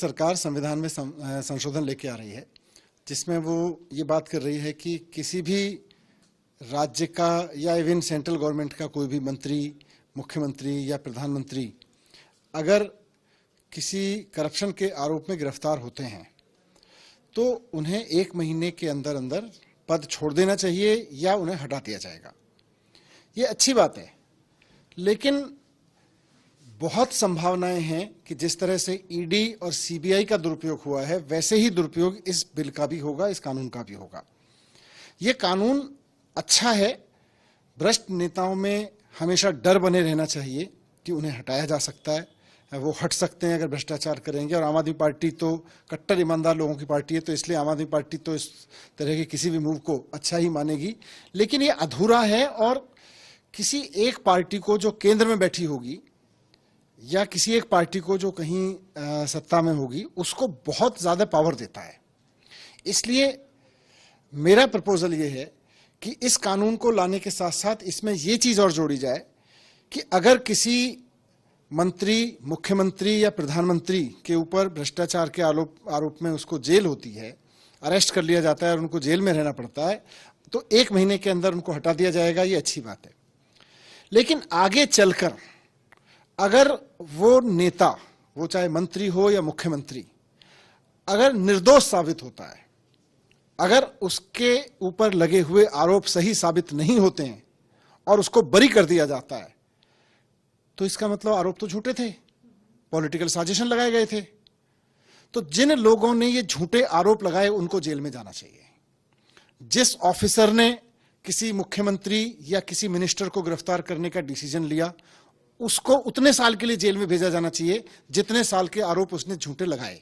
सरकार संविधान में संशोधन लेके आ रही है, जिसमें वो ये बात कर रही है कि किसी भी राज्य का या इवन सेंट्रल गवर्नमेंट का कोई भी मंत्री, मुख्यमंत्री या प्रधानमंत्री अगर किसी करप्शन के आरोप में गिरफ्तार होते हैं तो उन्हें 1 महीने के अंदर अंदर पद छोड़ देना चाहिए या उन्हें हटा दिया जाएगा। ये अच्छी बात है, लेकिन बहुत संभावनाएं हैं कि जिस तरह से ईडी और सीबीआई का दुरुपयोग हुआ है, वैसे ही दुरुपयोग इस बिल का भी होगा, इस कानून का भी होगा। ये कानून अच्छा है। भ्रष्ट नेताओं में हमेशा डर बने रहना चाहिए कि उन्हें हटाया जा सकता है, वो हट सकते हैं अगर भ्रष्टाचार करेंगे। और आम आदमी पार्टी तो कट्टर ईमानदार लोगों की पार्टी है, तो इसलिए आम आदमी पार्टी तो इस तरह के किसी भी मूव को अच्छा ही मानेगी। लेकिन ये अधूरा है और किसी एक पार्टी को जो केंद्र में बैठी होगी या किसी एक पार्टी को जो कहीं सत्ता में होगी, उसको बहुत ज्यादा पावर देता है। इसलिए मेरा प्रपोजल ये है कि इस कानून को लाने के साथ साथ इसमें ये चीज और जोड़ी जाए कि अगर किसी मंत्री, मुख्यमंत्री या प्रधानमंत्री के ऊपर भ्रष्टाचार के आरोप में उसको जेल होती है, अरेस्ट कर लिया जाता है और उनको जेल में रहना पड़ता है, तो 1 महीने के अंदर उनको हटा दिया जाएगा। ये अच्छी बात है। लेकिन आगे चलकर अगर वो नेता, वो चाहे मंत्री हो या मुख्यमंत्री, अगर निर्दोष साबित होता है, अगर उसके ऊपर लगे हुए आरोप सही साबित नहीं होते हैं और उसको बरी कर दिया जाता है, तो इसका मतलब आरोप तो झूठे थे, पॉलिटिकल साजिशन लगाए गए थे। तो जिन लोगों ने ये झूठे आरोप लगाए उनको जेल में जाना चाहिए। जिस ऑफिसर ने किसी मुख्यमंत्री या किसी मिनिस्टर को गिरफ्तार करने का डिसीजन लिया, उसको उतने साल के लिए जेल में भेजा जाना चाहिए जितने साल के आरोप उसने झूठे लगाए।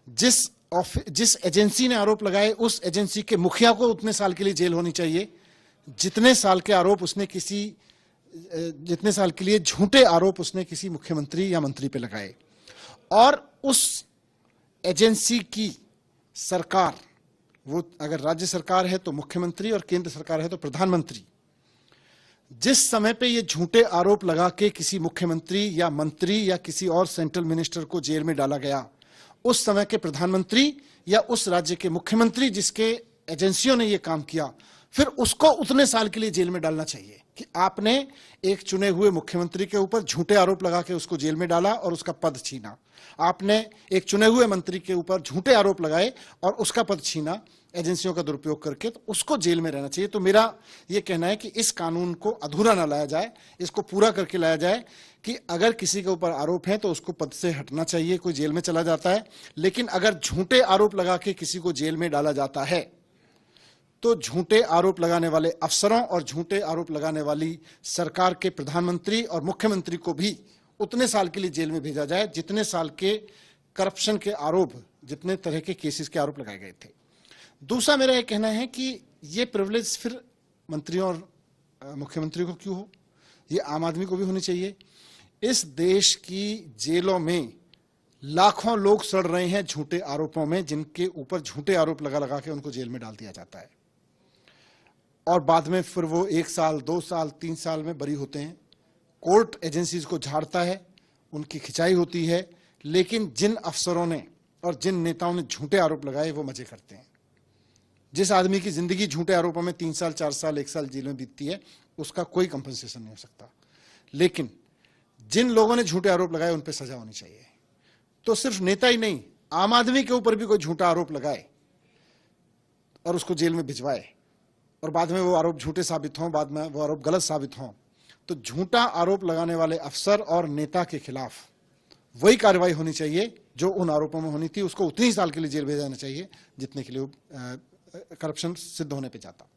जिस एजेंसी ने आरोप लगाए, उस एजेंसी के मुखिया को उतने साल के लिए जेल होनी चाहिए जितने साल के आरोप उसने जितने साल के लिए झूठे आरोप उसने किसी मुख्यमंत्री या मंत्री पे लगाए। और उस एजेंसी की सरकार, वो अगर राज्य सरकार है तो मुख्यमंत्री और केंद्र सरकार है तो प्रधानमंत्री, जिस समय पे ये झूठे आरोप लगा के किसी मुख्यमंत्री या मंत्री या किसी और सेंट्रल मिनिस्टर को जेल में डाला गया, उस समय के प्रधानमंत्री या उस राज्य के मुख्यमंत्री जिसके एजेंसियों ने ये काम किया, फिर उसको उतने साल के लिए जेल में डालना चाहिए कि आपने एक चुने हुए मुख्यमंत्री के ऊपर झूठे आरोप लगा के उसको जेल में डाला और उसका पद छीना। आपने एक चुने हुए मंत्री के ऊपर झूठे आरोप लगाए और उसका पद छीना एजेंसियों का दुरुपयोग करके, तो उसको जेल में रहना चाहिए। तो मेरा यह कहना है कि इस कानून को अधूरा ना लाया जाए, इसको पूरा करके लाया जाए कि अगर किसी के ऊपर आरोप है तो उसको पद से हटना चाहिए, कोई जेल में चला जाता है। लेकिन अगर झूठे आरोप लगा के किसी को जेल में डाला जाता है तो झूठे आरोप लगाने वाले अफसरों और झूठे आरोप लगाने वाली सरकार के प्रधानमंत्री और मुख्यमंत्री को भी उतने साल के लिए जेल में भेजा जाए जितने साल के करप्शन के आरोप, जितने तरह के केसेस के आरोप लगाए गए थे। दूसरा मेरा यह कहना है कि ये प्रिविलेज फिर मंत्रियों और मुख्यमंत्री को क्यों हो, ये आम आदमी को भी होनी चाहिए। इस देश की जेलों में लाखों लोग सड़ रहे हैं झूठे आरोपों में, जिनके ऊपर झूठे आरोप लगा के उनको जेल में डाल दिया जाता है और बाद में फिर वो 1 साल, 2 साल, 3 साल में बरी होते हैं। कोर्ट एजेंसीज को झाड़ता है, उनकी खिंचाई होती है, लेकिन जिन अफसरों ने और जिन नेताओं ने झूठे आरोप लगाए वो मजे करते हैं। जिस आदमी की जिंदगी झूठे आरोपों में 3 साल, 4 साल, 1 साल जेल में बीतती है, उसका कोई कंपनसेशन नहीं हो सकता। लेकिन जिन लोगों ने झूठे आरोप लगाए उन पर सजा होनी चाहिए। तो सिर्फ नेता ही नहीं, आम आदमी के ऊपर भी कोई झूठा आरोप लगाए और उसको जेल में भिजवाए और बाद में वो आरोप झूठे साबित हों, बाद में वो आरोप गलत साबित हों, तो झूठा आरोप लगाने वाले अफसर और नेता के खिलाफ वही कार्रवाई होनी चाहिए जो उन आरोपों में होनी थी। उसको उतनी साल के लिए जेल भेजा जाना चाहिए जितने के लिए करप्शन सिद्ध होने पे जाता।